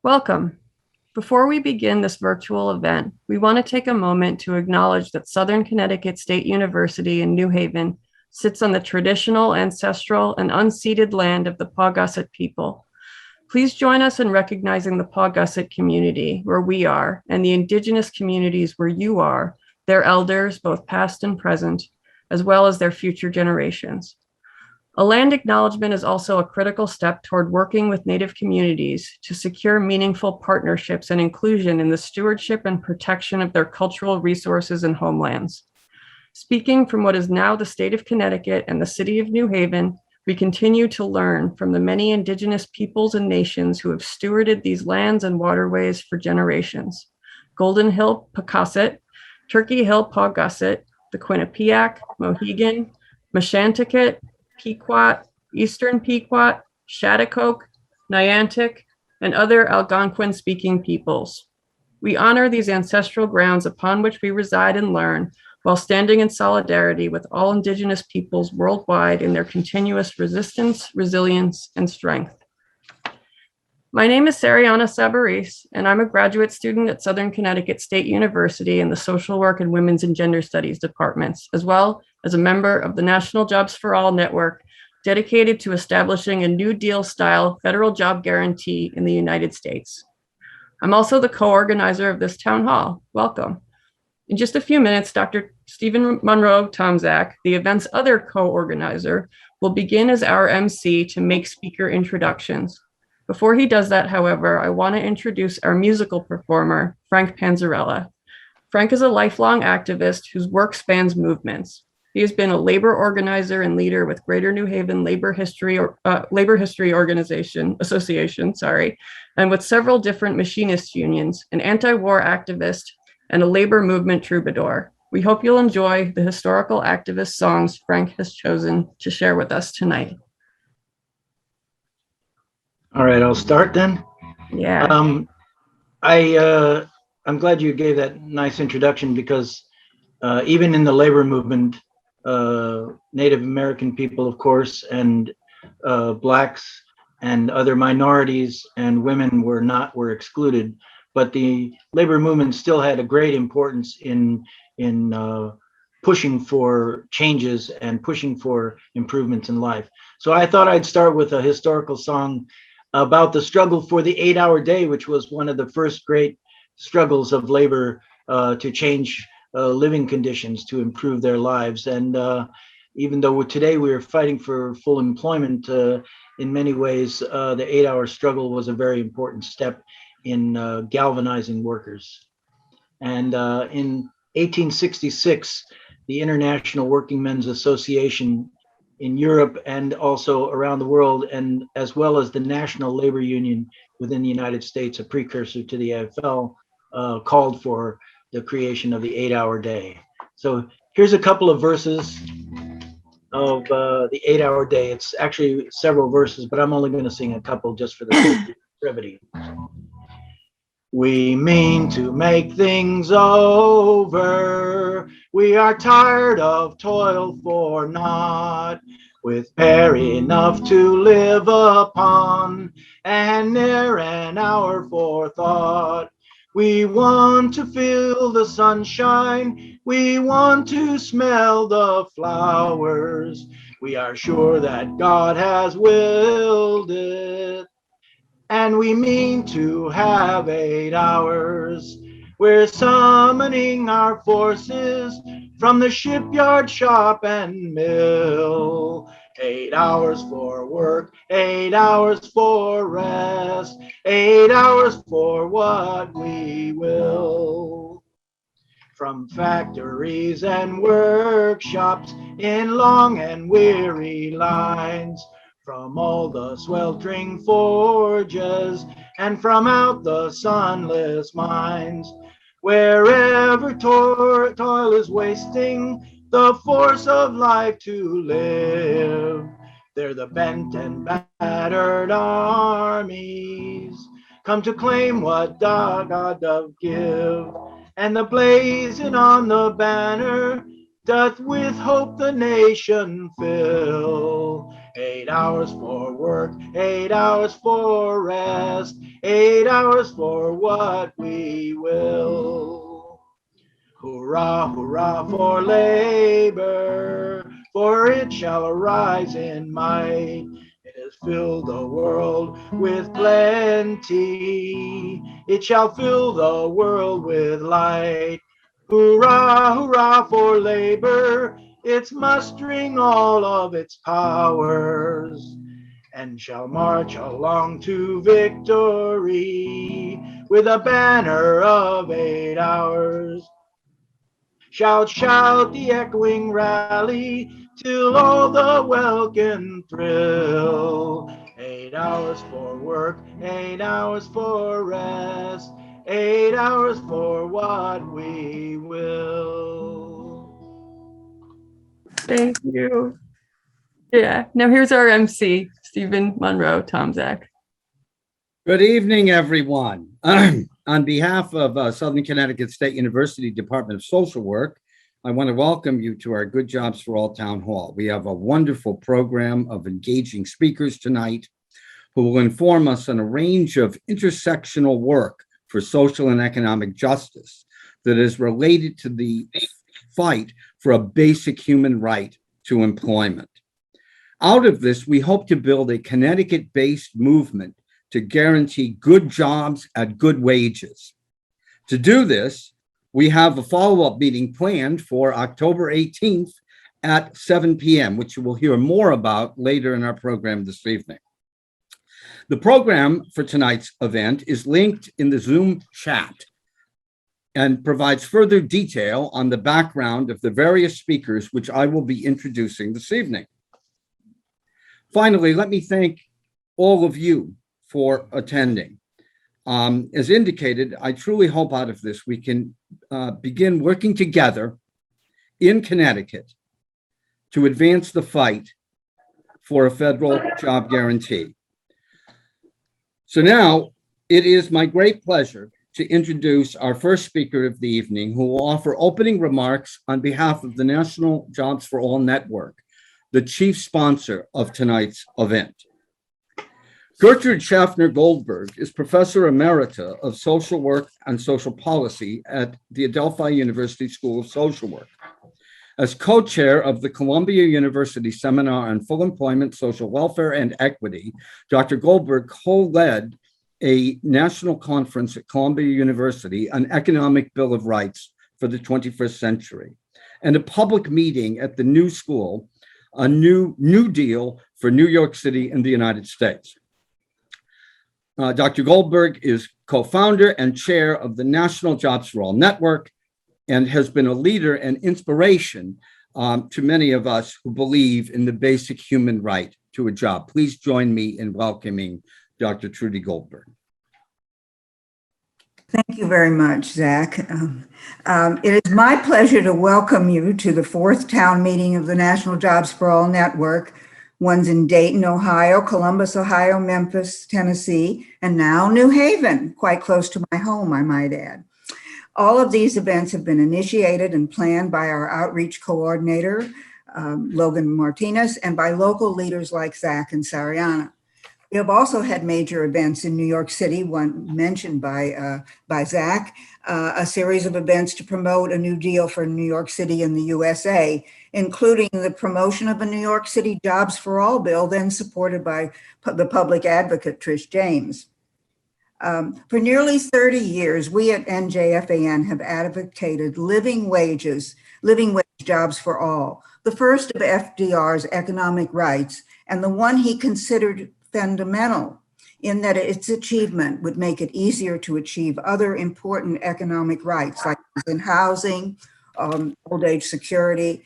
Welcome. Before we begin this virtual event, we want to take a moment to acknowledge that Southern Connecticut State University in New Haven sits on the traditional, ancestral, and unceded land of the Paugussett people. Please join us in recognizing the Paugussett community where we are and the Indigenous communities where you are, their elders, both past and present, as well as their future generations. A land acknowledgement is also a critical step toward working with Native communities to secure meaningful partnerships and inclusion in the stewardship and protection of their cultural resources and homelands. Speaking from what is now the state of Connecticut and the city of New Haven, we continue to learn from the many Indigenous peoples and nations who have stewarded these lands and waterways for generations. Golden Hill Paugussett, Turkey Hill Paugussett, the Quinnipiac, Mohegan, Mashantucket, Pequot, Eastern Pequot, Shattuck, Niantic, and other Algonquin-speaking peoples. We honor these ancestral grounds upon which we reside and learn, while standing in solidarity with all Indigenous peoples worldwide in their continuous resistance, resilience, and strength. My name is Sariana Sabaris, and I'm a graduate student at Southern Connecticut State University in the Social Work and Women's and Gender Studies departments, as well as a member of the National Jobs for All network, dedicated to establishing a New Deal-style federal job guarantee in the United States. I'm also the co-organizer of this town hall. Welcome. In just a few minutes, Dr. Stephen Monroe Tomczak, the event's other co-organizer, will begin as our MC to make speaker introductions. Before he does that, however, I want to introduce our musical performer, Frank Panzarella. Frank is a lifelong activist whose work spans movements. He has been a labor organizer and leader with Greater New Haven Labor History Association, and with several different machinist unions, an anti-war activist, and a labor movement troubadour. We hope you'll enjoy the historical activist songs Frank has chosen to share with us tonight. All right, I'll start then. Yeah. I'm glad you gave that nice introduction because even in the labor movement, Native American people, of course, and Blacks and other minorities and women were excluded, but the labor movement still had a great importance in pushing for changes and pushing for improvements in life. So I thought I'd start with a historical song about the struggle for the 8-hour day, which was one of the first great struggles of labor to change living conditions, to improve their lives. And even though today we are fighting for full employment, in many ways, the 8-hour struggle was a very important step in galvanizing workers. And in 1866, the International Working Men's Association in Europe and also around the world, and as well as the National Labor Union within the United States, a precursor to the AFL, called for the creation of the 8-hour day. So here's a couple of verses of the 8-hour day. It's actually several verses, but I'm only going to sing a couple just for the sake of brevity. We mean to make things over. We are tired of toil for naught, with fare enough to live upon, and ne'er an hour for thought. We want to feel the sunshine. We want to smell the flowers. We are sure that God has willed it, and we mean to have 8 hours. We're summoning our forces from the shipyard, shop, and mill. 8 hours for work, 8 hours for rest, 8 hours for what we will. From factories and workshops in long and weary lines, from all the sweltering forges and from out the sunless mines, wherever toil is wasting the force of life to live, there the bent and battered armies come to claim what God doth give, and the blazon on the banner doth with hope the nation fill. 8 hours for work, 8 hours for rest, 8 hours for what we will. Hurrah, hurrah for labor, for it shall arise in might. It has filled the world with plenty. It shall fill the world with light. Hurrah, hurrah for labor. It's mustering all of its powers and shall march along to victory with a banner of 8 hours. Shout, shout the echoing rally till all the welkin thrill. 8 hours for work, 8 hours for rest, 8 hours for what we will. Thank you. Yeah. Now here's our MC, Stephen Monroe, Tom Zach. Good evening, everyone. On behalf of Southern Connecticut State University Department of Social Work, I want to welcome you to our Good Jobs for All Town Hall. We have a wonderful program of engaging speakers tonight who will inform us on a range of intersectional work for social and economic justice that is related to the fight for a basic human right to employment. Out of this, we hope to build a Connecticut-based movement to guarantee good jobs at good wages. To do this, we have a follow-up meeting planned for October 18th at 7 p.m., which you will hear more about later in our program this evening. The program for tonight's event is linked in the Zoom chat and provides further detail on the background of the various speakers, which I will be introducing this evening. Finally, let me thank all of you for attending. As indicated, I truly hope out of this we can begin working together in Connecticut to advance the fight for a federal job guarantee. So now it is my great pleasure to introduce our first speaker of the evening, who will offer opening remarks on behalf of the National Jobs for All Network, the chief sponsor of tonight's event. Gertrude Schaffner Goldberg is Professor Emerita of Social Work and Social Policy at the Adelphi University School of Social Work. As co-chair of the Columbia University Seminar on Full Employment, Social Welfare, and Equity, Dr. Goldberg co-led a national conference at Columbia University on Economic Bill of Rights for the 21st Century, and a public meeting at the New School, a New Deal for New York City and the United States. Dr. Goldberg is co-founder and chair of the National Jobs for All Network and has been a leader and inspiration to many of us who believe in the basic human right to a job. Please join me in welcoming Dr. Trudy Goldberg. Thank you very much, Zach. It is my pleasure to welcome you to the fourth town meeting of the National Jobs for All Network. One's in Dayton, Ohio, Columbus, Ohio, Memphis, Tennessee, and now New Haven, quite close to my home, I might add. All of these events have been initiated and planned by our outreach coordinator, Logan Martinez, and by local leaders like Zach and Sariana. We have also had major events in New York City, one mentioned by Zach, a series of events to promote a new deal for New York City and the USA, including the promotion of a New York City Jobs for All bill, then supported by the public advocate, Trish James. For nearly 30 years, we at NJFAN have advocated living wage jobs for all, the first of FDR's economic rights, and the one he considered fundamental in that its achievement would make it easier to achieve other important economic rights like in housing, old age security,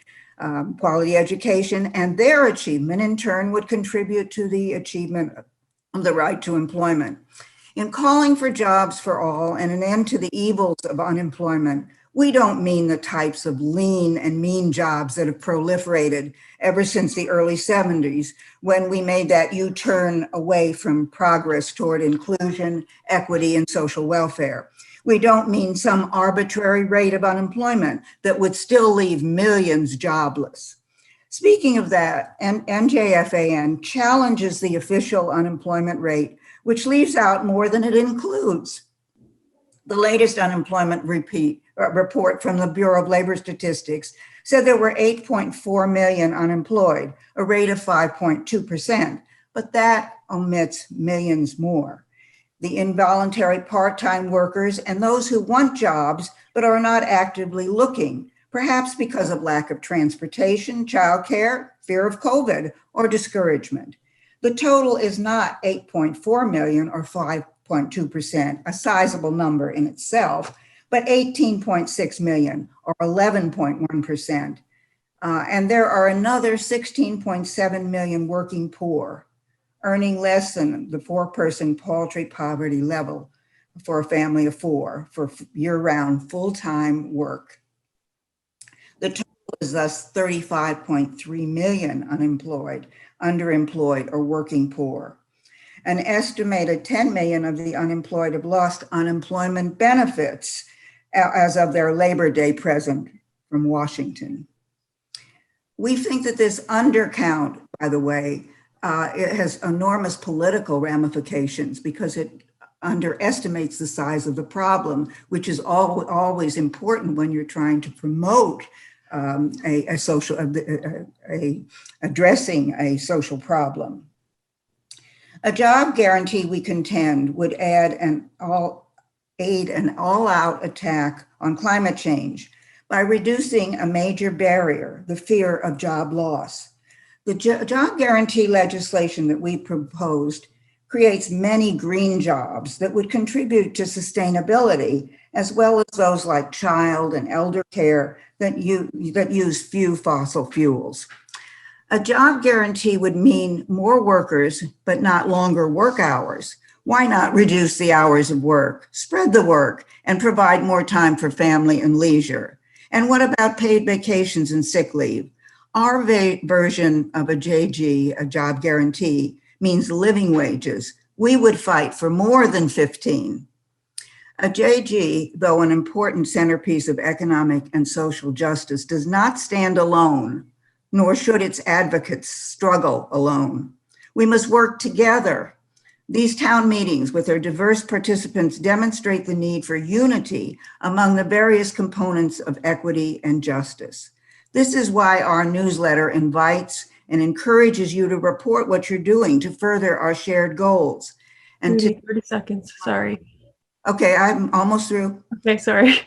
quality education, and their achievement in turn would contribute to the achievement of the right to employment. In calling for jobs for all and an end to the evils of unemployment, we don't mean the types of lean and mean jobs that have proliferated ever since the early 70s, when we made that U-turn away from progress toward inclusion, equity, and social welfare. We don't mean some arbitrary rate of unemployment that would still leave millions jobless. Speaking of that, NJFAN challenges the official unemployment rate, which leaves out more than it includes. The latest unemployment report from the Bureau of Labor Statistics said there were 8.4 million unemployed, a rate of 5.2%, but that omits millions more. The involuntary part-time workers and those who want jobs but are not actively looking, perhaps because of lack of transportation, childcare, fear of COVID, or discouragement. The total is not 8.4 million or 5.2%, a sizable number in itself, but 18.6 million or 11.1%. And there are another 16.7 million working poor, earning less than the four-person paltry poverty level for a family of four for year-round full-time work. The total is thus 35.3 million unemployed, underemployed, or working poor. An estimated 10 million of the unemployed have lost unemployment benefits as of their Labor Day present from Washington. We think that this undercount, by the way, it has enormous political ramifications because it underestimates the size of the problem, which is always important when you're trying to promote addressing a social problem. A job guarantee, we contend, would aid an all-out attack on climate change by reducing a major barrier, the fear of job loss. The job guarantee legislation that we proposed creates many green jobs that would contribute to sustainability, as well as those like child and elder care that use few fossil fuels. A job guarantee would mean more workers, but not longer work hours. Why not reduce the hours of work, spread the work, and provide more time for family and leisure? And what about paid vacations and sick leave? Our version of a JG, a job guarantee, means living wages. We would fight for more than 15. A JG, though an important centerpiece of economic and social justice, does not stand alone, nor should its advocates struggle alone. We must work together. These town meetings with their diverse participants demonstrate the need for unity among the various components of equity and justice. This is why our newsletter invites and encourages you to report what you're doing to further our shared goals. And 30 seconds, sorry. Okay, I'm almost through. Okay, sorry.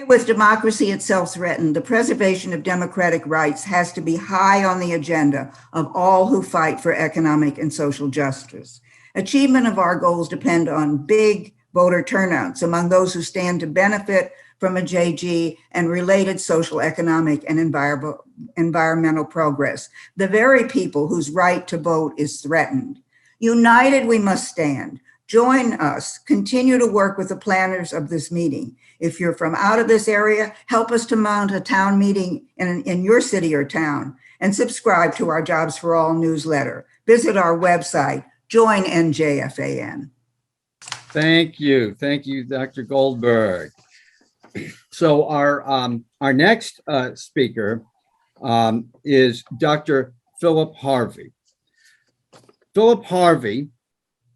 With democracy itself threatened, the preservation of democratic rights has to be high on the agenda of all who fight for economic and social justice. Achievement of our goals depend on big voter turnouts among those who stand to benefit from a JG and related social, economic, and environmental progress, the very people whose right to vote is threatened. United, we must stand. Join us. Continue to work with the planners of this meeting. If you're from out of this area, help us to mount a town meeting in your city or town, and subscribe to our Jobs for All newsletter. Visit our website, join NJFAN. Thank you, Dr. Goldberg. So our next speaker is Dr. Philip Harvey. Philip Harvey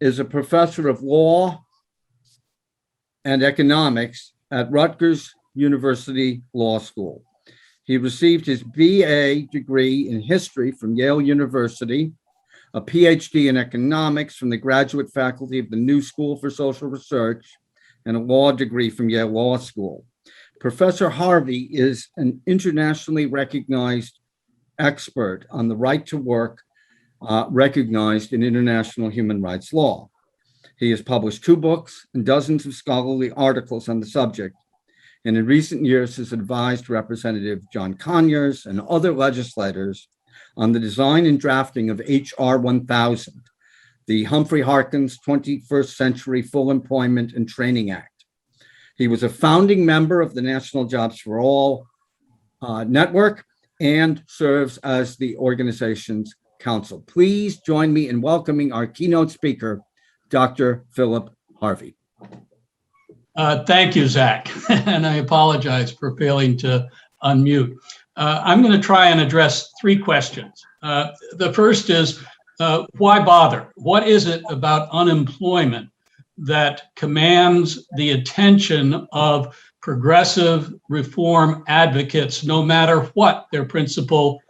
is a professor of law and economics at Rutgers University Law School. He received his BA degree in history from Yale University, a PhD in economics from the graduate faculty of the New School for Social Research, and a law degree from Yale Law School. Professor Harvey is an internationally recognized expert on the right to work recognized in international human rights law. He has published 2 books and dozens of scholarly articles on the subject, and in recent years has advised Representative John Conyers and other legislators on the design and drafting of H.R. 1000, the Humphrey Harkins 21st Century Full Employment and Training Act. He was a founding member of the National Jobs for All network and serves as the organization's counsel. Please join me in welcoming our keynote speaker, Dr. Philip Harvey. Thank you, Zach. And I apologize for failing to unmute. I'm going to try and address three questions. The first is, why bother? What is it about unemployment that commands the attention of progressive reform advocates, no matter what their principal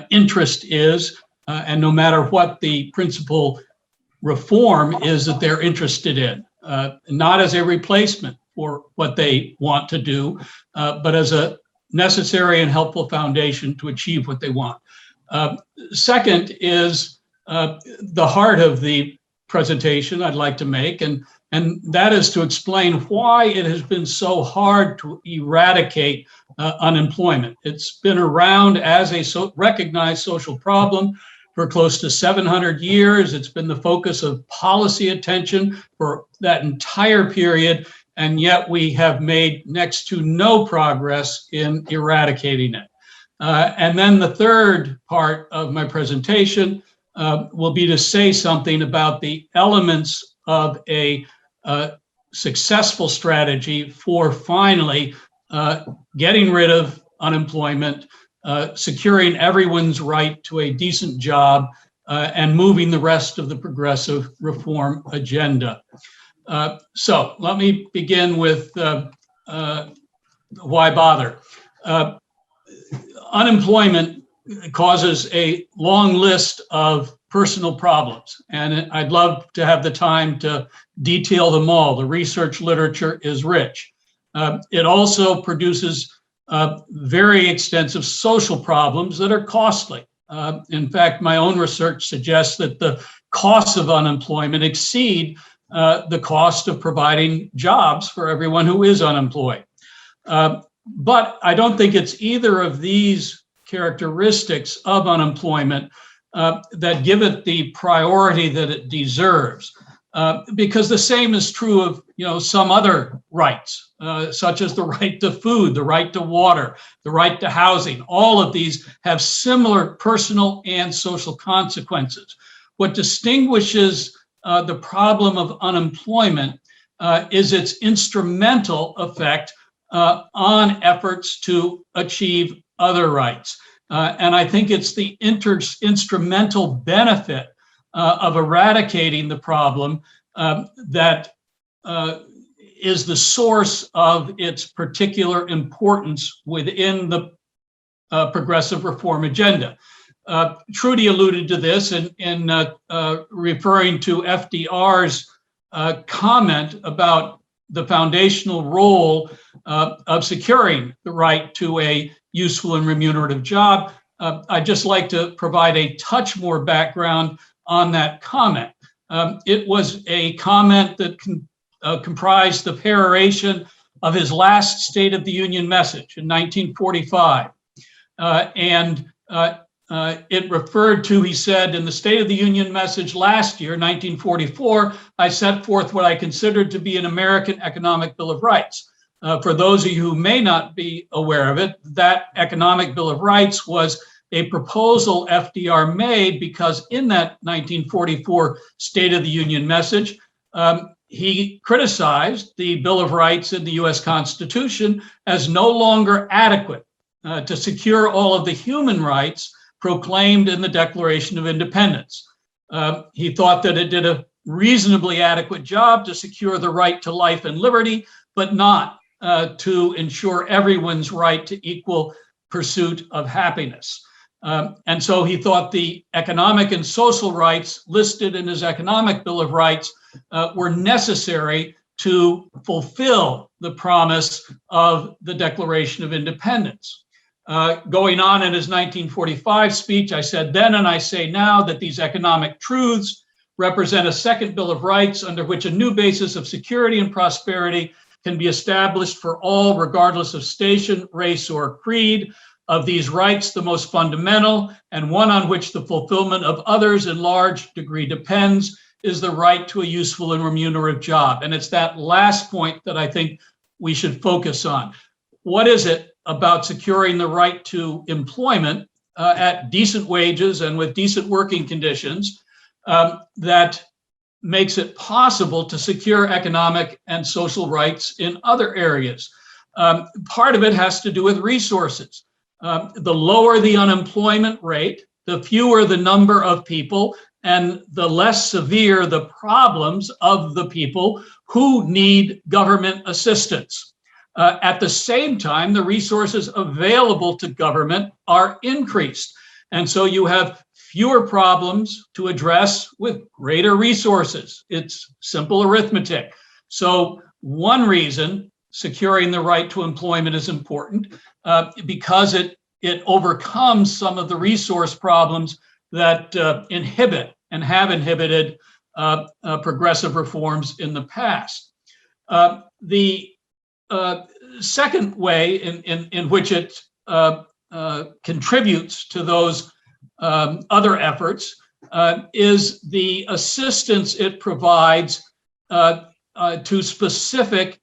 interest is, and no matter what the principal reform is that they're interested in? Not as a replacement for what they want to do, but as a necessary and helpful foundation to achieve what they want. Second is the heart of the presentation I'd like to make, and that is to explain why it has been so hard to eradicate unemployment. It's been around as a recognized social problem for close to 700 years. It's been the focus of policy attention for that entire period, and yet we have made next to no progress in eradicating it. And then the third part of my presentation will be to say something about the elements of a successful strategy for finally getting rid of unemployment, securing everyone's right to a decent job, and moving the rest of the progressive reform agenda. So let me begin with why bother. Unemployment causes a long list of personal problems, and I'd love to have the time to detail them all. The research literature is rich. It also produces very extensive social problems that are costly. In fact, my own research suggests that the costs of unemployment exceed the cost of providing jobs for everyone who is unemployed. But I don't think it's either of these characteristics of unemployment that give it the priority that it deserves. Because the same is true of some other rights, such as the right to food, the right to water, the right to housing. All of these have similar personal and social consequences. What distinguishes the problem of unemployment is its instrumental effect on efforts to achieve other rights. And I think it's the instrumental benefit of eradicating the problem that is the source of its particular importance within the progressive reform agenda. Trudy alluded to this in referring to FDR's comment about the foundational role of securing the right to a useful and remunerative job. I'd just like to provide a touch more background on that comment. It was a comment that comprised the peroration of his last State of the Union message in 1945. It referred to, he said, in the State of the Union message last year, 1944, I set forth what I considered to be an American Economic Bill of Rights. For those of you who may not be aware of it, that Economic Bill of Rights was a proposal FDR made because in that 1944 State of the Union message, he criticized the Bill of Rights in the US Constitution as no longer adequate to secure all of the human rights proclaimed in the Declaration of Independence. He thought that it did a reasonably adequate job to secure the right to life and liberty, but not to ensure everyone's right to equal pursuit of happiness. And so he thought the economic and social rights listed in his Economic Bill of Rights were necessary to fulfill the promise of the Declaration of Independence. Going on in his 1945 speech, I said then and I say now that these economic truths represent a second Bill of Rights under which a new basis of security and prosperity can be established for all, regardless of station, race, or creed. Of these rights, the most fundamental, and one on which the fulfillment of others in large degree depends, is the right to a useful and remunerative job. And it's that last point that I think we should focus on. What is it about securing the right to employment at decent wages and with decent working conditions that makes it possible to secure economic and social rights in other areas. Part of it has to do with resources. The lower the unemployment rate, the fewer the number of people, and the less severe the problems of the people who need government assistance. At the same time, the resources available to government are increased. And so you have fewer problems to address with greater resources. It's simple arithmetic. So one reason securing the right to employment is important because it overcomes some of the resource problems that inhibit and have inhibited progressive reforms in the past. The second way in which it contributes to those other efforts is the assistance it provides to specific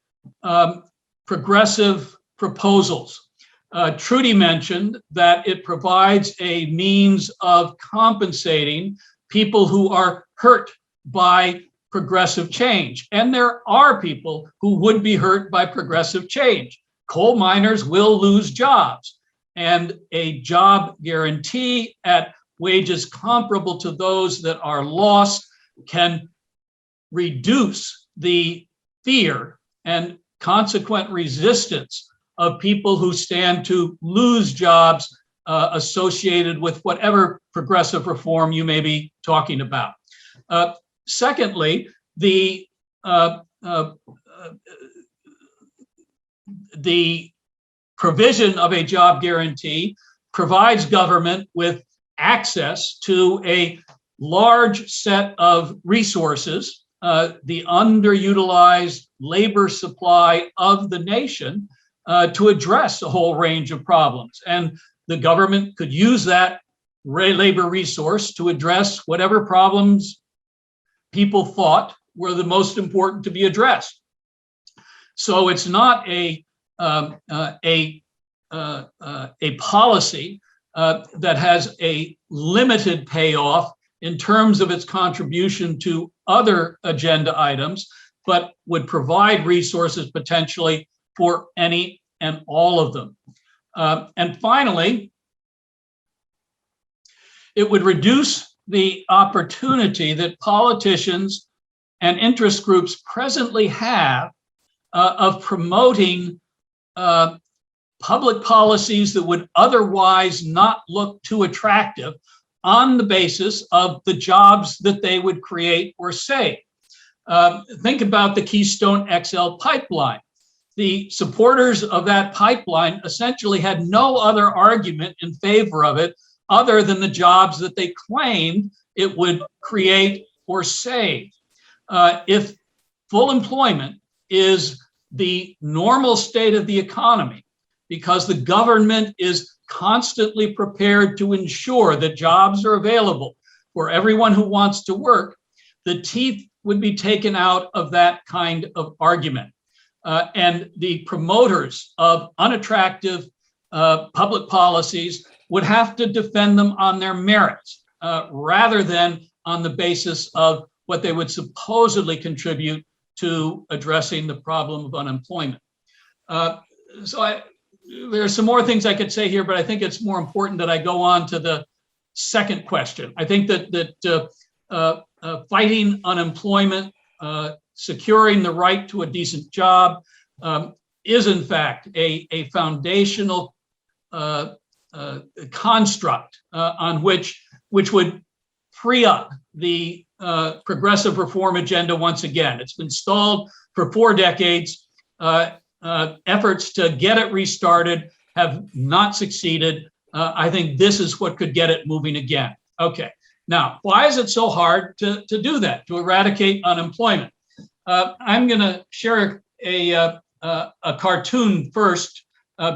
progressive proposals. Trudy mentioned that it provides a means of compensating people who are hurt by progressive change. And there are people who would be hurt by progressive change. Coal miners will lose jobs, and a job guarantee at wages comparable to those that are lost can reduce the fear and consequent resistance of people who stand to lose jobs associated with whatever progressive reform you may be talking about. Secondly, the provision of a job guarantee provides government with access to a large set of resources, the underutilized labor supply of the nation, to address a whole range of problems. And the government could use that labor resource to address whatever problems people thought were the most important to be addressed. So it's not a policy that has a limited payoff in terms of its contribution to other agenda items, but would provide resources potentially for any and all of them. And finally, it would reduce the opportunity that politicians and interest groups presently have of promoting public policies that would otherwise not look too attractive on the basis of the jobs that they would create or save. Think about the Keystone XL pipeline. The supporters of that pipeline essentially had no other argument in favor of it other than the jobs that they claimed it would create or save. If full employment is the normal state of the economy, because the government is constantly prepared to ensure that jobs are available for everyone who wants to work, the teeth would be taken out of that kind of argument. And the promoters of unattractive public policies would have to defend them on their merits rather than on the basis of what they would supposedly contribute to addressing the problem of unemployment. There are some more things I could say here, but I think it's more important that I go on to the second question. I think that fighting unemployment, securing the right to a decent job is in fact a foundational construct on which would free up the progressive reform agenda once again. It's been stalled for 4 decades. Efforts to get it restarted have not succeeded. I think this is what could get it moving again. Okay, now, why is it so hard to do that, to eradicate unemployment? I'm gonna share a cartoon first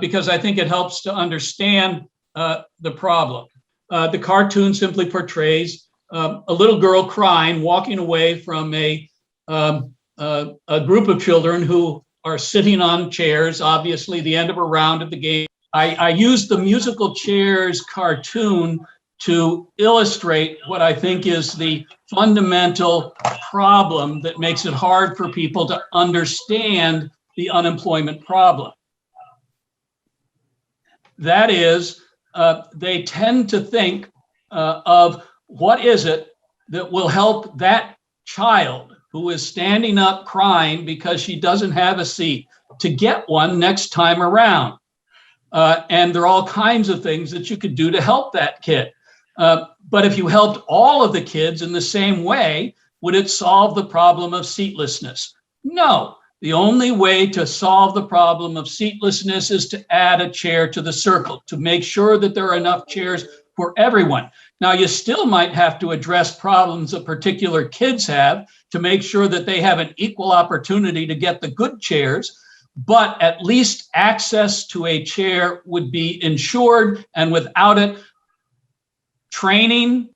because I think it helps to understand the problem. The cartoon simply portrays a little girl crying, walking away from a group of children who are sitting on chairs, obviously the end of a round of the game. I used the musical chairs cartoon to illustrate what I think is the fundamental problem that makes it hard for people to understand the unemployment problem. That is, they tend to think of what is it that will help that child who is standing up crying because she doesn't have a seat to get one next time around. And there are all kinds of things that you could do to help that kid. But if you helped all of the kids in the same way, would it solve the problem of seatlessness? No. The only way to solve the problem of seatlessness is to add a chair to the circle, to make sure that there are enough chairs for everyone. Now, you still might have to address problems that particular kids have to make sure that they have an equal opportunity to get the good chairs, but at least access to a chair would be ensured, and without it, training,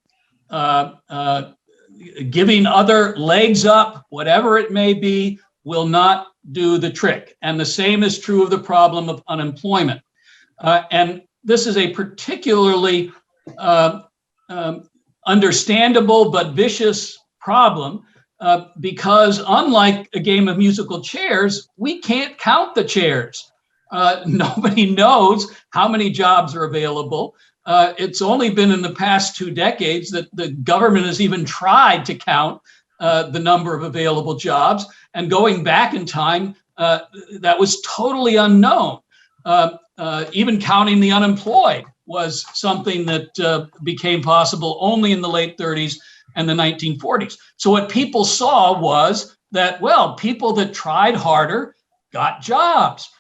giving other legs up, whatever it may be, will not do the trick. And the same is true of the problem of unemployment. And this is a particularly understandable but vicious problem because unlike a game of musical chairs, we can't count the chairs. Nobody knows how many jobs are available. It's only been in the past 2 decades that the government has even tried to count the number of available jobs. And going back in time, that was totally unknown. Even counting the unemployed was something that became possible only in the late 30s and the 1940s. So what people saw was that, well, people that tried harder got jobs.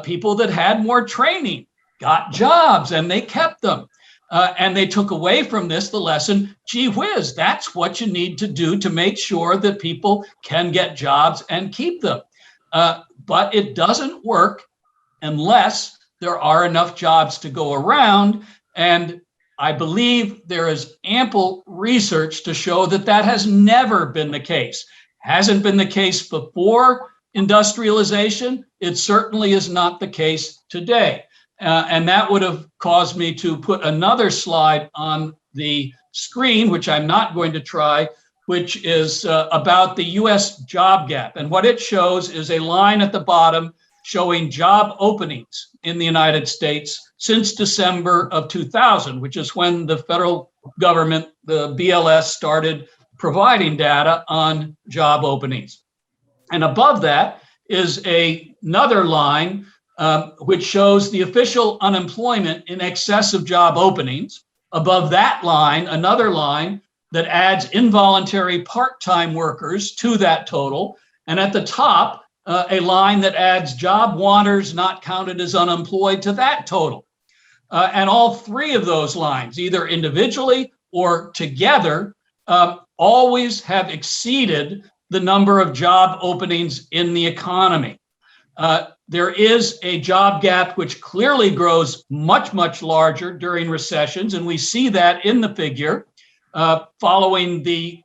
People that had more training got jobs, and they kept them. And they took away from this the lesson, gee whiz, that's what you need to do to make sure that people can get jobs and keep them. But it doesn't work unless there are enough jobs to go around. And I believe there is ample research to show that that has never been the case. Hasn't been the case before industrialization. It certainly is not the case today. And that would have caused me to put another slide on the screen, which I'm not going to try, which is about the US job gap. And what it shows is a line at the bottom showing job openings in the United States since December of 2000, which is when the federal government, the BLS, started providing data on job openings. And above that is another line which shows the official unemployment in excess of job openings. Above that line, another line that adds involuntary part-time workers to that total. And at the top, a line that adds job wanters not counted as unemployed to that total. And all three of those lines, either individually or together, always have exceeded the number of job openings in the economy. There is a job gap which clearly grows much, much larger during recessions, and we see that in the figure following the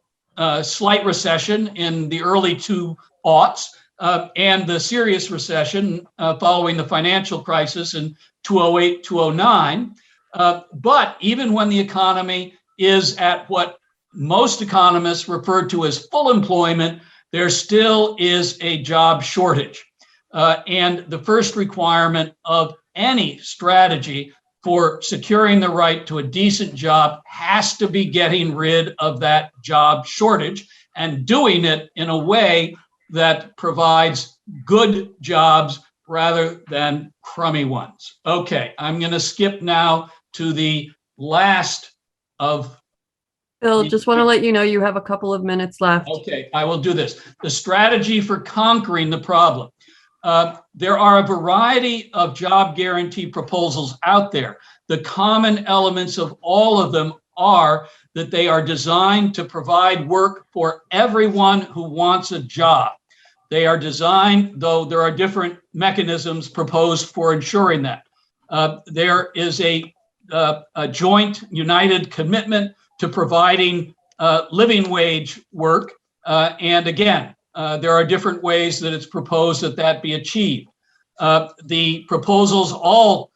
slight recession in the early 2000s and the serious recession following the financial crisis in 2008, 2009. But even when the economy is at what most economists refer to as full employment, there still is a job shortage. And the first requirement of any strategy for securing the right to a decent job has to be getting rid of that job shortage and doing it in a way that provides good jobs rather than crummy ones. Okay, I'm going to skip now to the last of Bill, just want to let you know you have a couple of minutes left. Okay, I will do this. The strategy for conquering the problem. There are a variety of job guarantee proposals out there. The common elements of all of them are that they are designed to provide work for everyone who wants a job. They are designed, though there are different mechanisms proposed for ensuring that. There is a joint united commitment to providing living wage work. And again, there are different ways that it's proposed that that be achieved. The proposals all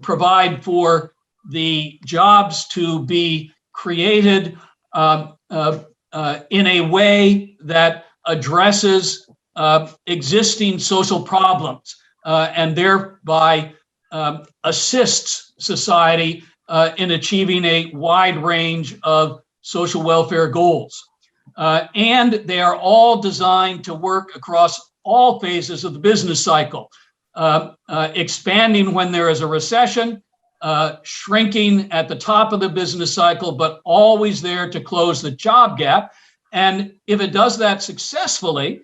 provide for the jobs to be created in a way that addresses existing social problems and thereby assists society in achieving a wide range of social welfare goals. And they are all designed to work across all phases of the business cycle, expanding when there is a recession, shrinking at the top of the business cycle, but always there to close the job gap. And if it does that successfully,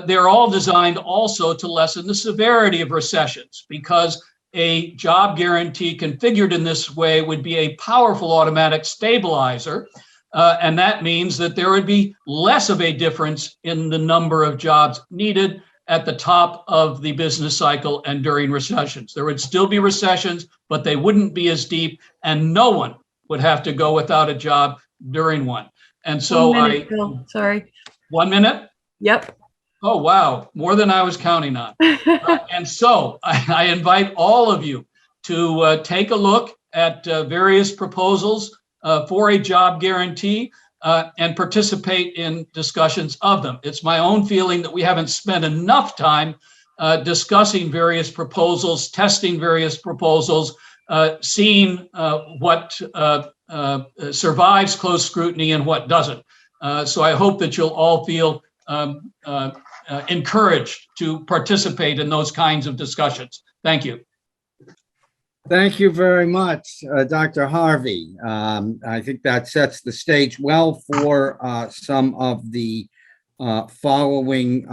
they're all designed also to lessen the severity of recessions, because a job guarantee configured in this way would be a powerful automatic stabilizer. And that means that there would be less of a difference in the number of jobs needed at the top of the business cycle and during recessions. There would still be recessions, but they wouldn't be as deep, and no one would have to go without a job during one. And so 1 minute, Bill. Sorry. 1 minute? Yep. Oh, wow. More than I was counting on. And so I invite all of you to take a look at various proposals for a job guarantee and participate in discussions of them. It's my own feeling that we haven't spent enough time discussing various proposals, testing various proposals, seeing what survives close scrutiny and what doesn't. So I hope that you'll all feel encouraged to participate in those kinds of discussions. Thank you. Thank you very much, Dr. Harvey. I think that sets the stage well for some of the following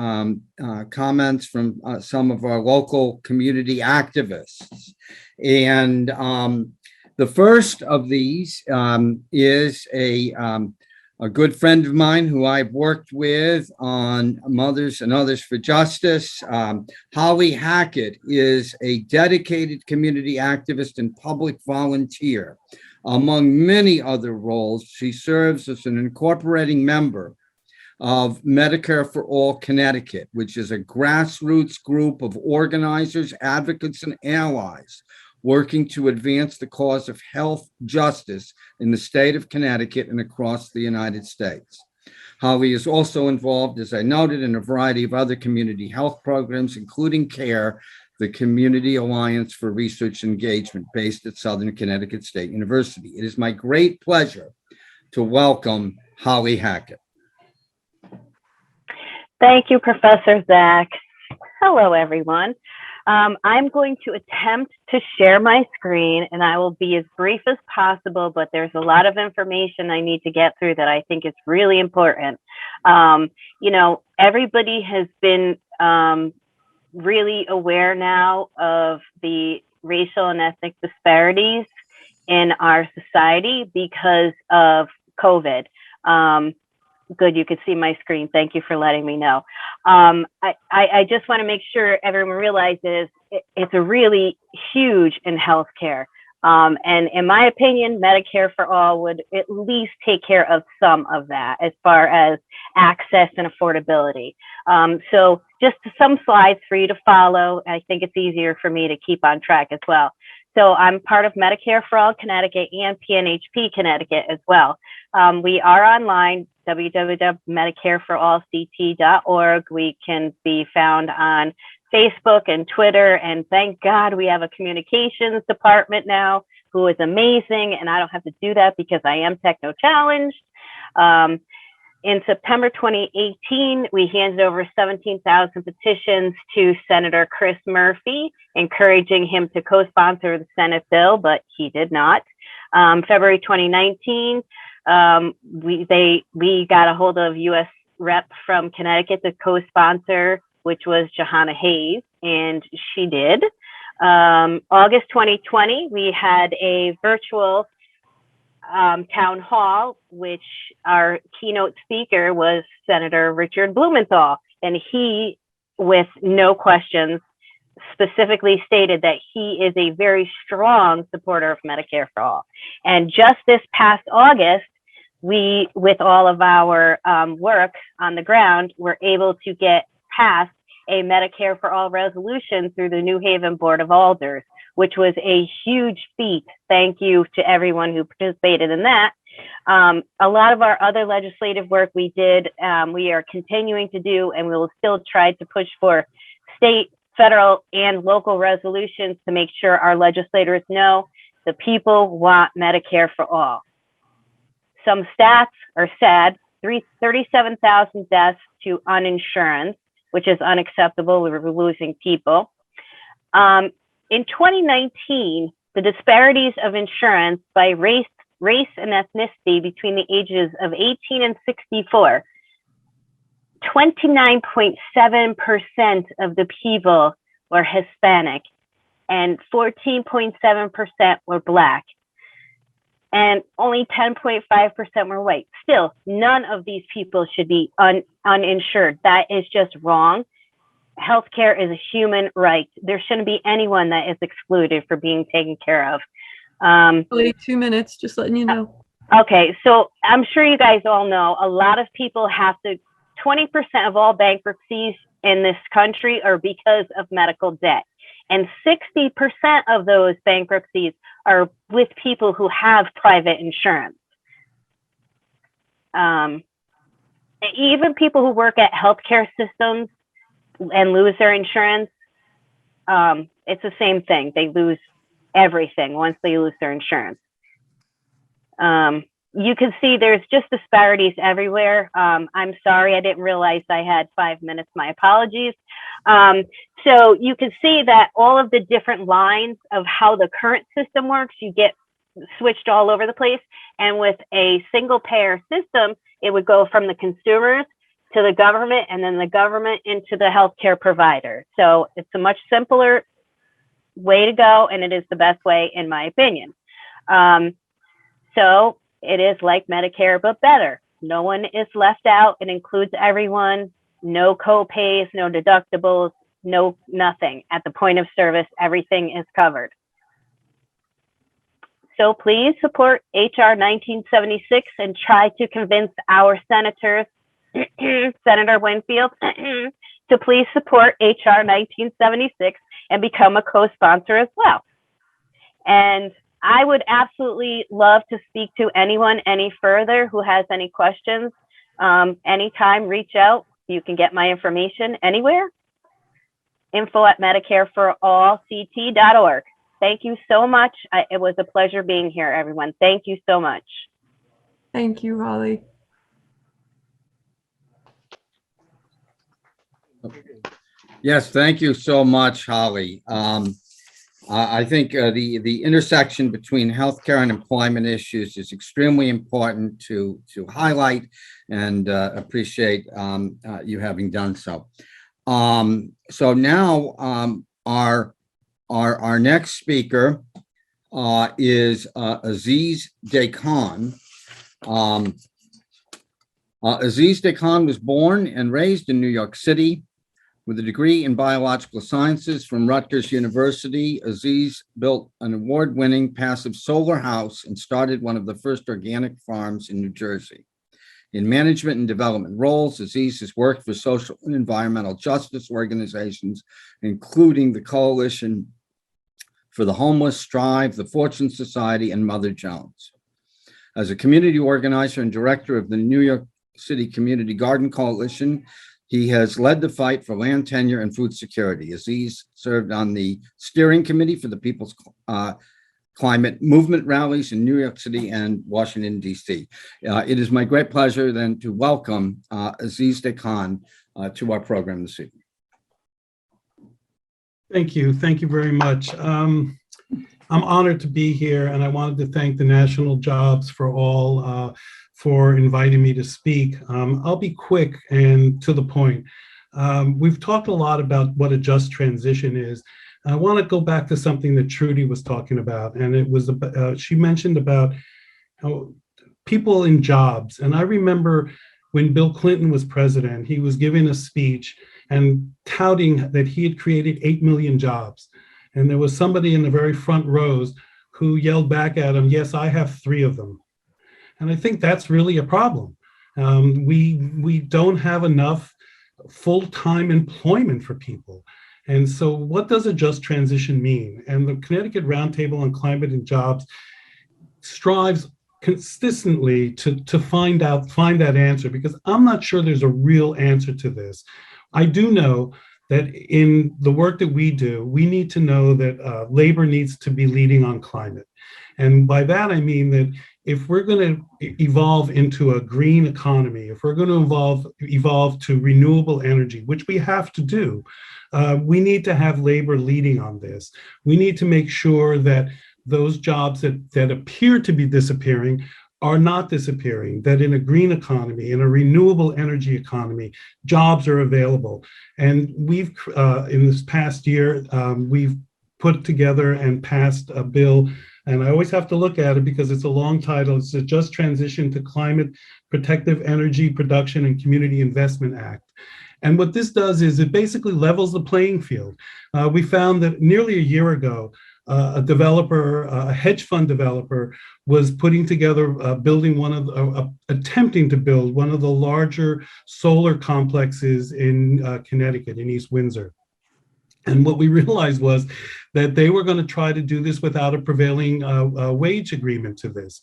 comments from some of our local community activists. And the first of these is a good friend of mine who I've worked with on Mothers and Others for Justice. Holly Hackett is a dedicated community activist and public volunteer. Among many other roles, she serves as an incorporating member of Medicare for All Connecticut, which is a grassroots group of organizers, advocates, and allies working to advance the cause of health justice in the state of Connecticut and across the United States. Holly is also involved, as I noted, in a variety of other community health programs, including CARE, the Community Alliance for Research Engagement, based at Southern Connecticut State University. It is my great pleasure to welcome Holly Hackett. Thank you, Professor Zach. Hello, everyone. I'm going to attempt to share my screen, and I will be as brief as possible, but there's a lot of information I need to get through that I think is really important. You know, everybody has been really aware now of the racial and ethnic disparities in our society because of COVID. Good, you could see my screen. Thank you for letting me know. I just want to make sure everyone realizes it's a really huge in healthcare. And in my opinion, Medicare for All would at least take care of some of that as far as access and affordability. So just some slides for you to follow. I think it's easier for me to keep on track as well. So I'm part of Medicare for All Connecticut and PNHP Connecticut as well. We are online, www.medicareforallct.org. We can be found on Facebook and Twitter, and thank God we have a communications department now who is amazing, and I don't have to do that because I am techno challenged. In September 2018, we handed over 17,000 petitions to Senator Chris Murphy, encouraging him to co-sponsor the Senate bill, but he did not. February 2019, we got a hold of U.S. Rep from Connecticut to co-sponsor, which was Johanna Hayes, and she did. August 2020, we had a virtual town hall, which our keynote speaker was Senator Richard Blumenthal, and he, with no questions, specifically stated that he is a very strong supporter of Medicare for All. And just this past August, we, with all of our work on the ground, were able to get past a Medicare for All resolution through the New Haven Board of Alders, which was a huge feat. Thank you to everyone who participated in that. A lot of our other legislative work we did, we are continuing to do, and we will still try to push for state, federal, and local resolutions to make sure our legislators know the people want Medicare for all. Some stats are sad: 37,000 deaths to uninsurance, which is unacceptable. We were losing people. In 2019, the disparities of insurance by race and ethnicity between the ages of 18 and 64, 29.7% of the people were Hispanic and 14.7% were Black, and only 10.5% were white. Still, none of these people should be uninsured. That is just wrong. Healthcare is a human right. There shouldn't be anyone that is excluded for being taken care of. Only 2 minutes, just letting you know. Okay, so I'm sure you guys all know a lot of people have to, 20% of all bankruptcies in this country are because of medical debt. And 60% of those bankruptcies are with people who have private insurance. Even people who work at healthcare systems and lose their insurance, it's the same thing. They lose everything once they lose their insurance. You can see there's just disparities everywhere. I'm sorry, I didn't realize I had 5 minutes. My apologies. So you can see that all of the different lines of how the current system works, you get switched all over the place. And with a single payer system, it would go from the consumers to the government, and then the government into the healthcare provider. So it's a much simpler way to go, and it is the best way, in my opinion. So it is like Medicare, but better. No one is left out. It includes everyone. No co-pays, no deductibles, no nothing. At the point of service, everything is covered. So please support HR 1976 and try to convince our senators, Senator Winfield, to please support HR 1976 and become a co-sponsor as well. And I would absolutely love to speak to anyone any further who has any questions. Anytime, reach out. You can get my information anywhere. info@medicareforallct.org. Thank you so much. It was a pleasure being here, everyone. Thank you so much. Thank you, Holly. Yes, thank you so much, Holly. I think the intersection between healthcare and employment issues is extremely important to highlight, and appreciate you having done so. So now our next speaker is Aziz Dakan. Aziz Dakan was born and raised in New York City. With a degree in biological sciences from Rutgers University, Aziz built an award-winning passive solar house and started one of the first organic farms in New Jersey. In management and development roles, Aziz has worked for social and environmental justice organizations, including the Coalition for the Homeless, Strive, the Fortune Society, and Mother Jones. As a community organizer and director of the New York City Community Garden Coalition, he has led the fight for land tenure and food security. Aziz served on the steering committee for the People's Climate Movement rallies in New York City and Washington, D.C. It is my great pleasure then to welcome Aziz Dakan to our program this evening. Thank you. Thank you very much. I'm honored to be here, and I wanted to thank the National Jobs for All for inviting me to speak. I'll be quick and to the point. We've talked a lot about what a just transition is. I want to go back to something that Trudy was talking about, and it was she mentioned about how people in jobs. And I remember when Bill Clinton was president, he was giving a speech and touting that he had created 8 million jobs. And there was somebody in the very front rows who yelled back at him, "Yes, I have 3 of them." And I think that's really a problem. We don't have enough full-time employment for people. And so what does a just transition mean? And the Connecticut Roundtable on Climate and Jobs strives consistently to find that answer, because I'm not sure there's a real answer to this. I do know that in the work that we do, we need to know that labor needs to be leading on climate. And by that, I mean that if we're going to evolve into a green economy, if we're going to evolve to renewable energy, which we have to do, we need to have labor leading on this. We need to make sure that those jobs that appear to be disappearing are not disappearing, that in a green economy, in a renewable energy economy, jobs are available. And we've, in this past year, we've put together and passed a bill, and I always have to look at it because it's a long title. It's the Just Transition to Climate Protective Energy Production and Community Investment Act. And what this does is it basically levels the playing field. We found that nearly a year ago, a developer, a hedge fund developer, was putting together, attempting to build one of the larger solar complexes in Connecticut, in East Windsor. And what we realized was that they were going to try to do this without a prevailing wage agreement to this.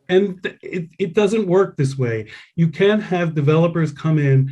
And it doesn't work this way. You can't have developers come in,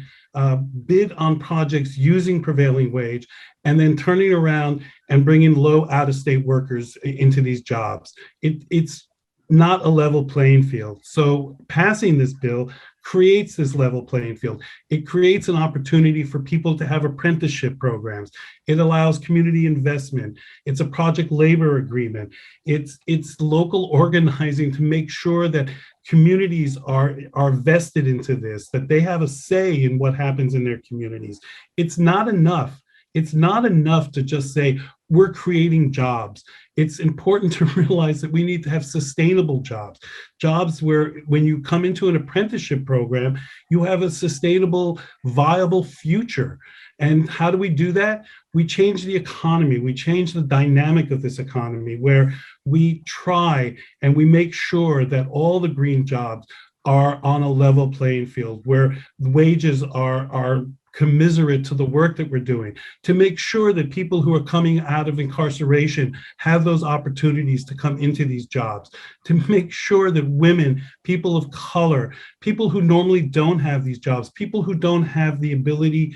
bid on projects using prevailing wage, and then turning around and bringing low out-of-state workers into these jobs. It's not a level playing field. So passing this bill creates this level playing field. It creates an opportunity for people to have apprenticeship programs. It allows community investment. It's a project labor agreement. It's local organizing to make sure that communities are vested into this, that they have a say in what happens in their communities. It's not enough. It's not enough to just say, we're creating jobs. It's important to realize that we need to have sustainable jobs, jobs where when you come into an apprenticeship program, you have a sustainable, viable future. And how do we do that? We change the economy. We change the dynamic of this economy where we try and we make sure that all the green jobs are on a level playing field, where wages are commiserate to the work that we're doing, to make sure that people who are coming out of incarceration have those opportunities to come into these jobs, to make sure that women, people of color, people who normally don't have these jobs, people who don't have the ability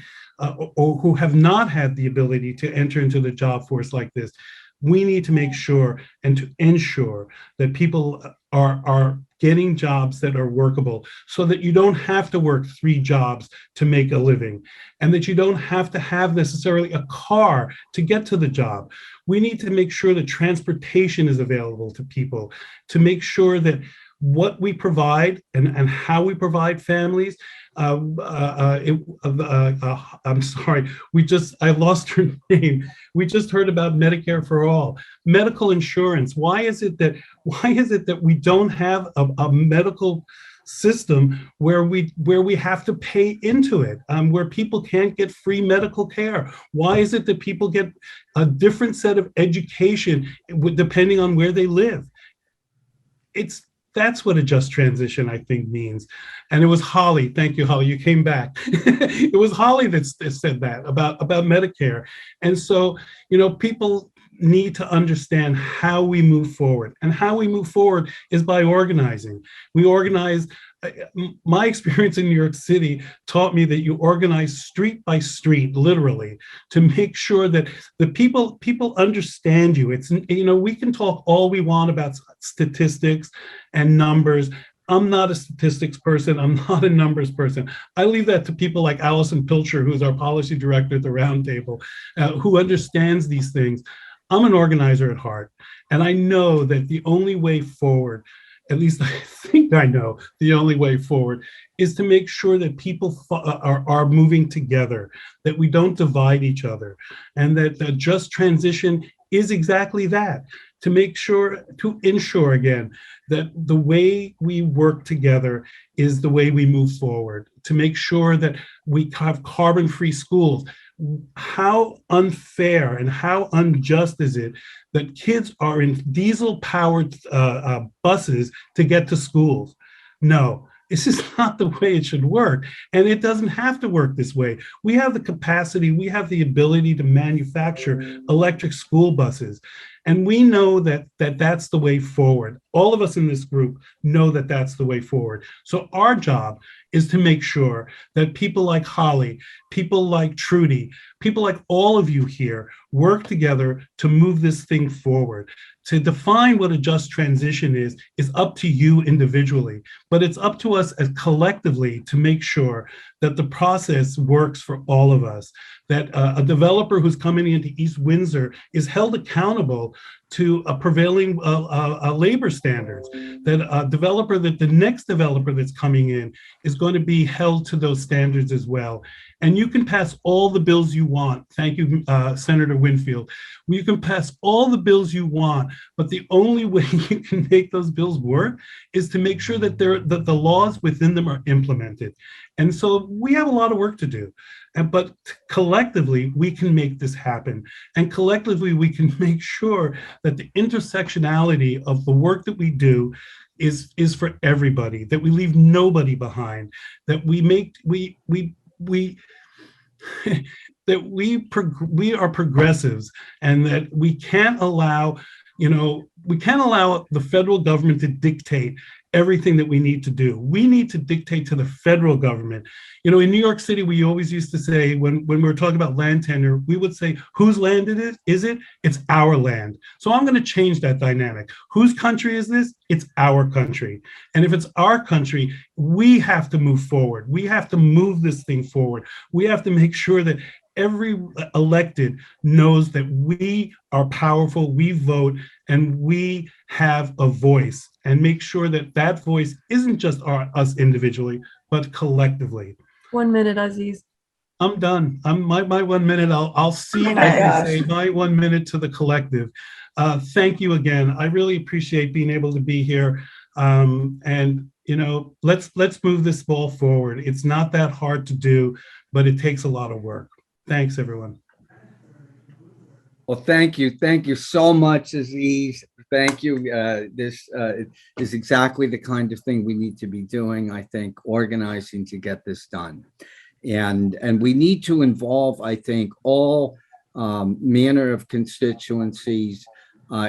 or who have not had the ability to enter into the job force like this, we need to make sure and to ensure that people are getting jobs that are workable, so that you don't have to work 3 jobs to make a living, and that you don't have to have necessarily a car to get to the job. We need to make sure that transportation is available to people, to make sure that what we provide and how we provide families. I'm sorry, I lost her name. We just heard about Medicare for all, medical insurance. Why is it that we don't have a medical system where we have to pay into it, where people can't get free medical care? Why is it that people get a different set of education depending on where they live? That's what a just transition, I think, means. And it was Holly. Thank you, Holly. You came back. It was Holly that said that about Medicare. And so, people need to understand how we move forward. And how we move forward is by organizing. We organize. My experience in New York City taught me that you organize street by street, literally, to make sure that the people understand you. It's, we can talk all we want about statistics and numbers. I'm not a statistics person. I'm not a numbers person. I leave that to people like Allison Pilcher, who's our policy director at the Roundtable, who understands these things. I'm an organizer at heart, and I know that the only way forward, at least I think I know, the only way forward is to make sure that people are moving together, that we don't divide each other, and that the just transition is exactly that, to ensure again that the way we work together is the way we move forward, to make sure that we have carbon-free schools. How unfair and how unjust is it that kids are in diesel-powered buses to get to schools? No, This is not the way it should work. And it doesn't have to work this way. We have the capacity, we have the ability to manufacture electric school buses. And we know that that's the way forward. All of us in this group know that that's the way forward. So our job is to make sure that people like Holly, people like Trudy, people like all of you here work together to move this thing forward. To define what a just transition is up to you individually, but it's up to us as collectively to make sure that the process works for all of us, that a developer who's coming into East Windsor is held accountable to a prevailing labor standards, that a developer, that the next developer that's coming in is going to be held to those standards as well. And you can pass all the bills you want. Thank you, Senator Winfield. You can pass all the bills you want, but the only way you can make those bills work is to make sure that that the laws within them are implemented. And so we have a lot of work to do. But collectively, we can make this happen. And collectively, we can make sure that the intersectionality of the work that we do is for everybody, that we leave nobody behind, that that we are progressives, and that we can't allow the federal government to dictate everything that we need to do. We need to dictate to the federal government. In New York City, we always used to say, when we were talking about land tenure, we would say, whose land is it? It's our land. So I'm going to change that dynamic. Whose country is this? It's our country. And if it's our country, we have to move forward. We have to move this thing forward. We have to make sure that every elected knows that we are powerful, we vote, and we have a voice, and make sure that that voice isn't just us individually, but collectively. 1 minute, Aziz. I'm done. My 1 minute, I'll see, as they say, my 1 minute to the collective. Thank you again. I really appreciate being able to be here. And let's move this ball forward. It's not that hard to do, but it takes a lot of work. Thanks, everyone. Well, thank you. Thank you so much, Aziz. Thank you. This is exactly the kind of thing we need to be doing, I think, organizing to get this done. And we need to involve, I think, all manner of constituencies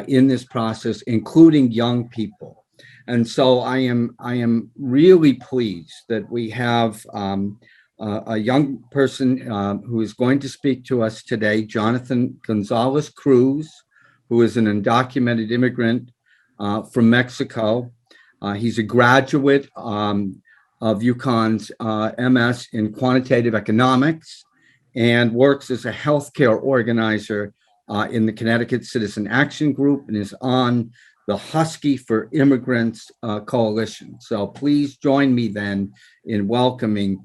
in this process, including young people. And so I am really pleased that we have a young person who is going to speak to us today, Jonathan Gonzalez Cruz, who is an undocumented immigrant from Mexico. He's a graduate of UConn's MS in quantitative economics and works as a healthcare organizer in the Connecticut Citizen Action Group, and is on the Husky for Immigrants Coalition. So please join me then in welcoming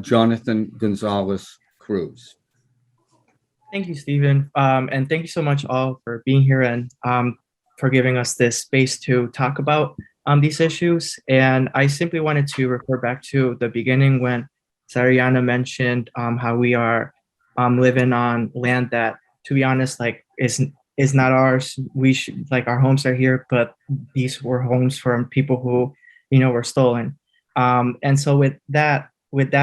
Jonathan Gonzalez Cruz. Thank you, Stephen. And thank you so much all for being here and for giving us this space to talk about these issues. And I simply wanted to refer back to the beginning when Sariana mentioned how we are living on land that, to be honest, is not ours. We should, our homes are here, but these were homes from people who, were stolen. And so with that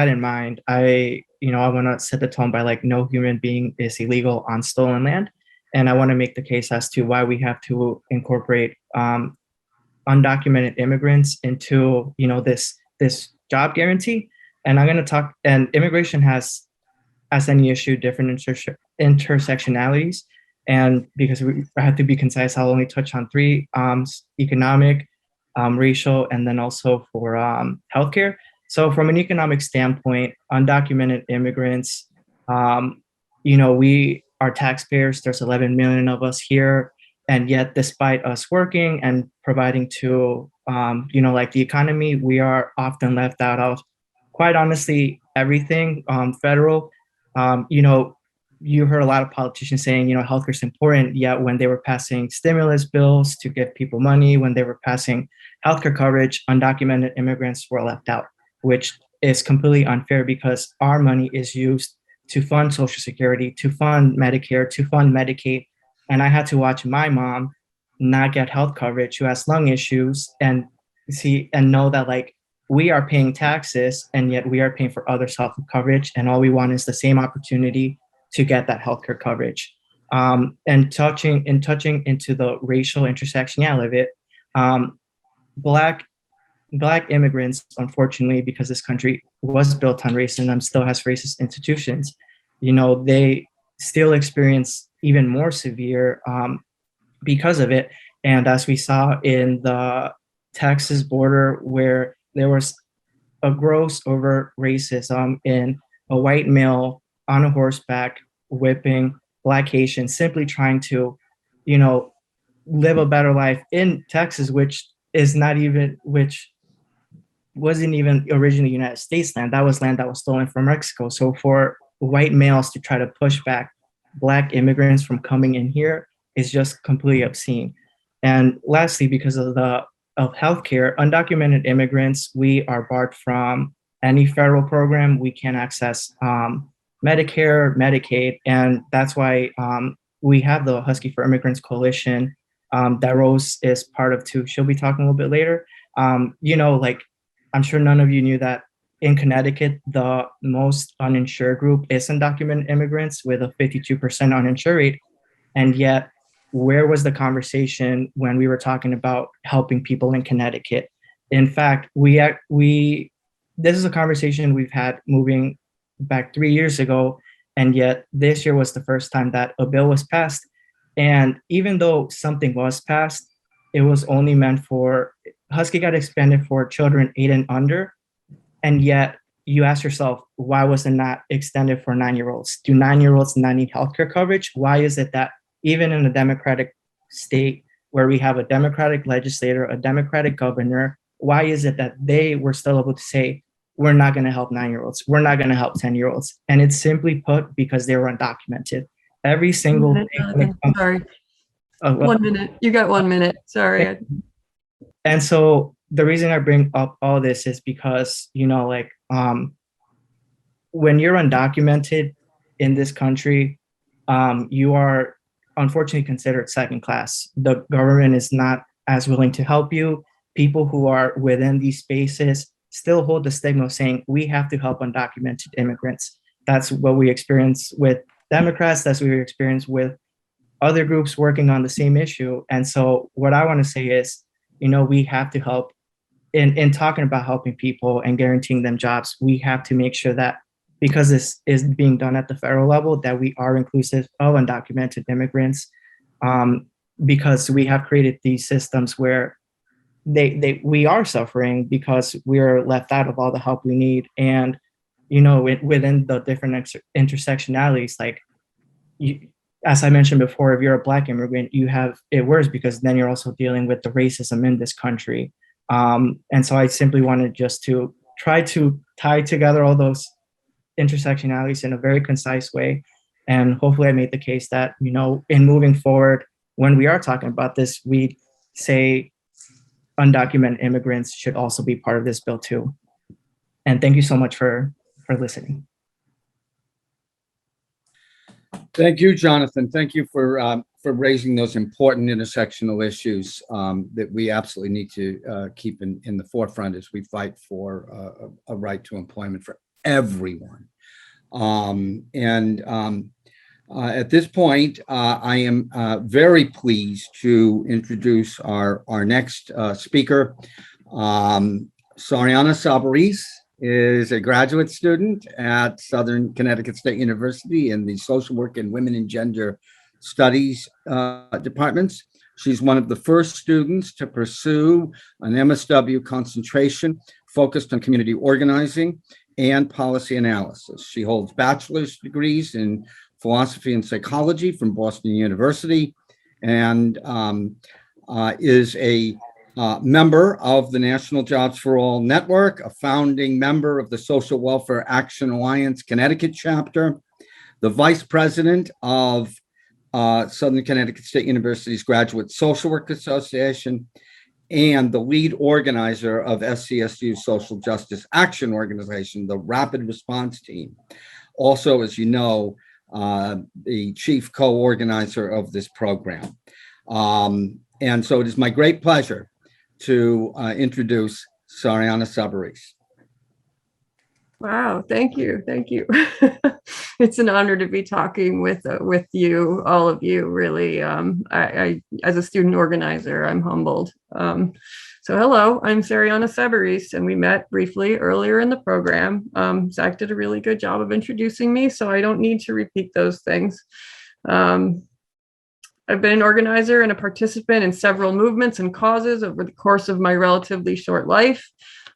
in mind, I want to set the tone by no human being is illegal on stolen land. And I want to make the case as to why we have to incorporate undocumented immigrants into, this job guarantee. And I'm going to talk, and immigration has, as any issue, different intersectionalities. And because I have to be concise, I'll only touch on three: economic, racial, and then also for healthcare. So from an economic standpoint, undocumented immigrants, we are taxpayers. There's 11 million of us here. And yet, despite us working and providing to, the economy, we are often left out of, quite honestly, everything federal. You heard a lot of politicians saying, healthcare is important, yet when they were passing stimulus bills to give people money, when they were passing healthcare coverage, undocumented immigrants were left out, which is completely unfair because our money is used to fund Social Security, to fund Medicare, to fund Medicaid. And I had to watch my mom not get health coverage, who has lung issues, and know that we are paying taxes, and yet we are paying for other health coverage, and all we want is the same opportunity to get that healthcare coverage. And touching into the racial intersectionality of it, black immigrants, unfortunately, because this country was built on racism, still has racist institutions, they still experience even more severe because of it. And as we saw in the Texas border, where there was a gross overt racism in a white male on a horseback whipping Black Haitians, simply trying to, live a better life in Texas, which wasn't even originally United States land. That was land that was stolen from Mexico. So for white males to try to push back Black immigrants from coming in here is just completely obscene. And lastly, because of healthcare, undocumented immigrants, we are barred from any federal program. We can't access Medicare, Medicaid, and that's why we have the Husky for Immigrants Coalition that Rose is part of too. She'll be talking a little bit later. I'm sure none of you knew that in Connecticut, the most uninsured group is undocumented immigrants with a 52% uninsured rate. And yet, where was the conversation when we were talking about helping people in Connecticut? In fact, this is a conversation we've had moving back 3 years ago, and yet this year was the first time that a bill was passed. And even though something was passed, it was only meant for Husky got expanded for children 8 and under, and yet you ask yourself, why was it not extended for 9-year-olds? Do 9-year-olds not need healthcare coverage? Why is it that even in a Democratic state where we have a Democratic legislator, a Democratic governor, why is it that they were still able to say, we're not going to help 9-year-olds, we're not going to help 10-year-olds? And it's simply put because they were undocumented. Every single thing. Sorry. 1 minute. You got 1 minute. Sorry. And so the reason I bring up all this is because, when you're undocumented in this country, you are unfortunately considered second class. The government is not as willing to help you. People who are within these spaces still hold the stigma of saying, we have to help undocumented immigrants. That's what we experience with Democrats. That's what we experience with other groups working on the same issue. And so what I want to say is, we have to help in talking about helping people and guaranteeing them jobs. We have to make sure that because this is being done at the federal level, that we are inclusive of undocumented immigrants, because we have created these systems where we are suffering because we're left out of all the help we need. And, within the different intersectionalities, as I mentioned before, if you're a Black immigrant, you have it worse because then you're also dealing with the racism in this country. And so I simply wanted just to try to tie together all those intersectionalities in a very concise way. And hopefully I made the case that, in moving forward, when we are talking about this, we say undocumented immigrants should also be part of this bill too. And thank you so much for listening. Thank you, Jonathan. Thank you for raising those important intersectional issues that we absolutely need to keep in the forefront as we fight for a right to employment for everyone. At this point, I am very pleased to introduce our next speaker. Sariana Sabaris is a graduate student at Southern Connecticut State University in the Social Work and Women and Gender Studies departments. She's one of the first students to pursue an MSW concentration focused on community organizing and policy analysis. She holds bachelor's degrees in philosophy and psychology from Boston University and is a member of the National Jobs for All Network, a founding member of the Social Welfare Action Alliance Connecticut chapter, the vice president of Southern Connecticut State University's Graduate Social Work Association, and the lead organizer of SCSU's Social Justice Action Organization, the Rapid Response Team. Also, as you know, the chief co-organizer of this program. And so it is my great pleasure to introduce Sariana Sabaris. Wow, thank you, thank you. It's an honor to be talking with you, all of you. Really, I as a student organizer, I'm humbled. So hello, I'm Sariana Sabaris, and we met briefly earlier in the program. Zach did a really good job of introducing me, so I don't need to repeat those things. I've been an organizer and a participant in several movements and causes over the course of my relatively short life,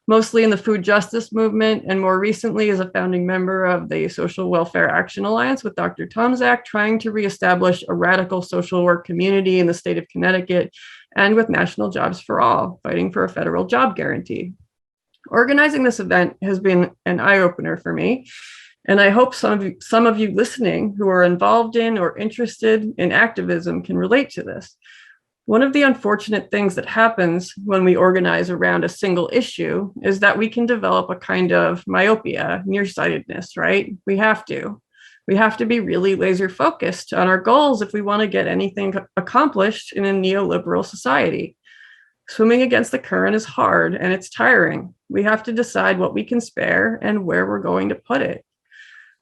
mostly in the food justice movement, and more recently as a founding member of the Social Welfare Action Alliance with Dr. Tom Zak, trying to reestablish a radical social work community in the state of Connecticut, and with National Jobs for All, fighting for a federal job guarantee. Organizing this event has been an eye-opener for me, and I hope some of you listening who are involved in or interested in activism can relate to this. One of the unfortunate things that happens when we organize around a single issue is that we can develop a kind of myopia, nearsightedness, right? We have to be really laser focused on our goals if we want to get anything accomplished in a neoliberal society. Swimming against the current is hard and it's tiring. We have to decide what we can spare and where we're going to put it.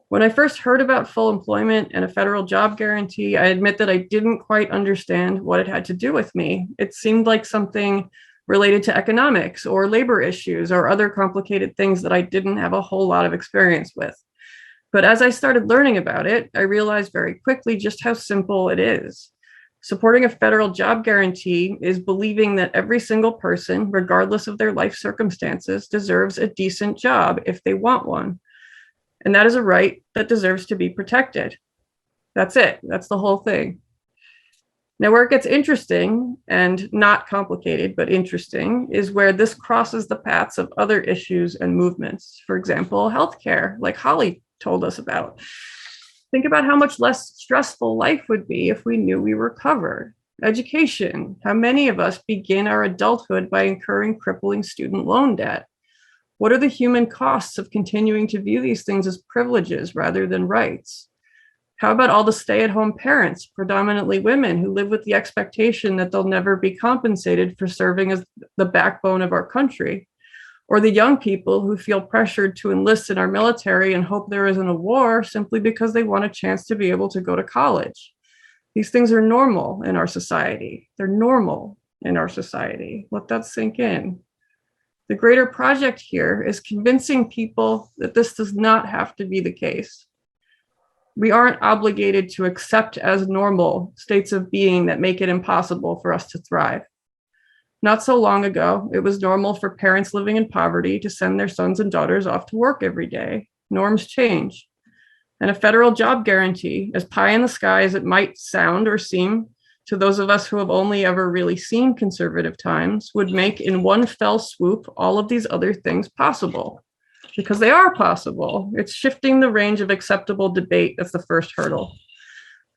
When I first heard about full employment and a federal job guarantee, I admit that I didn't quite understand what it had to do with me. It seemed like something related to economics or labor issues or other complicated things that I didn't have a whole lot of experience with. But as I started learning about it, I realized very quickly just how simple it is. Supporting a federal job guarantee is believing that every single person, regardless of their life circumstances, deserves a decent job if they want one. And that is a right that deserves to be protected. That's it. That's the whole thing. Now, where it gets interesting, and not complicated, but interesting, is where this crosses the paths of other issues and movements. For example, healthcare, like Holly told us about. Think about how much less stressful life would be if we knew we were covered. Education, how many of us begin our adulthood by incurring crippling student loan debt? What are the human costs of continuing to view these things as privileges rather than rights? How about all the stay-at-home parents, predominantly women, who live with the expectation that they'll never be compensated for serving as the backbone of our country? Or the young people who feel pressured to enlist in our military and hope there isn't a war simply because they want a chance to be able to go to college? These things are normal in our society. They're normal in our society. Let that sink in. The greater project here is convincing people that this does not have to be the case. We aren't obligated to accept as normal states of being that make it impossible for us to thrive. Not so long ago, it was normal for parents living in poverty to send their sons and daughters off to work every day. Norms change. And a federal job guarantee, as pie in the sky as it might sound or seem to those of us who have only ever really seen conservative times, would make in one fell swoop all of these other things possible, because they are possible. It's shifting the range of acceptable debate that's the first hurdle.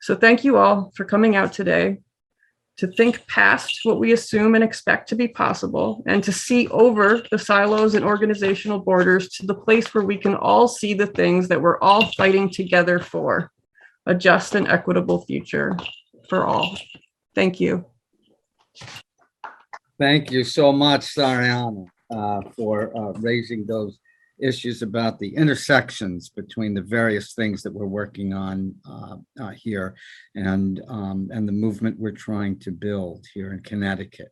So thank you all for coming out today to think past what we assume and expect to be possible, and to see over the silos and organizational borders to the place where we can all see the things that we're all fighting together for: a just and equitable future for all. Thank you. Thank you so much, Sariana, for raising those issues about the intersections between the various things that we're working on here and the movement we're trying to build here in Connecticut.